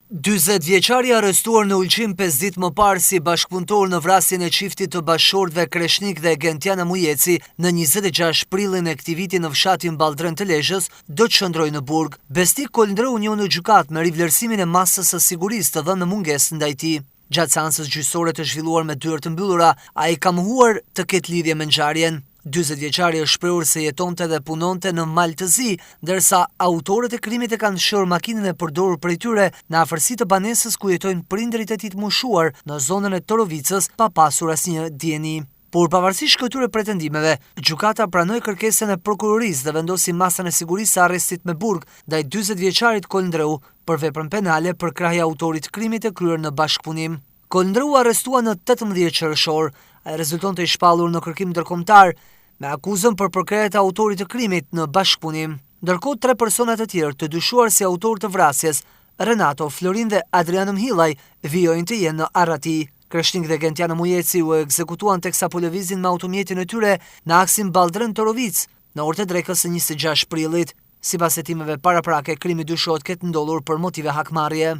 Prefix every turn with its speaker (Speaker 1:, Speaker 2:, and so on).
Speaker 1: 40 vjeçari arrestuar në Ulqim 5 ditë më parë si bashkëpunëtor në vrasjen e çiftit të bashkëshortëve Kreshnik dhe Gentiana Mujeci në 26 prillin e këtij viti në fshatin Balltren të Lezhës, do të shndrojë në burg. Besnik koldreu një në gjykatë me rivlerësimin e masës së sigurisë të dhënë në mungesë ndaj tij. Gjatë seancës gjyqësore të zhvilluar me dyert të mbyllura, ai ka mohuar të ketë lidhje me ngjarjen. 40 vjeçari është shprehur se jetonte dhe punonte në Maltëzi, ndërsa autorët e krimit e kanë fshirë makinën e përdorur prej tyre në afërsi të banesës ku jetojnë prindërit e tij të moshuar në zonën e Torovicës pa pasur asnjë dieni. Por pavarësisht këtyre pretendimeve, gjykata pranoi kërkesën e prokurorisë dhe vendosi masën e sigurisë së arrestit me burg ndaj 40 vjeçarit Koldreu për veprën penale për krahje autorit të krimit e kryer në bashkëpunim. Koldreu arrestua në 18 qershor, ai rezultonte i shpallur në kërkim ndërkombëtar me akuzën për përkrahje të autorit të krimit në bashkëpunim. Ndërkohë 3 persona të tjerë të dyshuar si autor të vrasjes, Renato, Florin dhe Adriano Mhillaj, vijojnë të jenë në Arrati. Kreshnik dhe Gentiana Mujeci u ekzekutuan teksa po lëvizin me automjetin e tyre në aksin Balltren Torovic në orët e drekës së 26 prillit. Sipas hetimeve paraprake, krimi dyshohet ketë ndodhur për motive hakmarrje.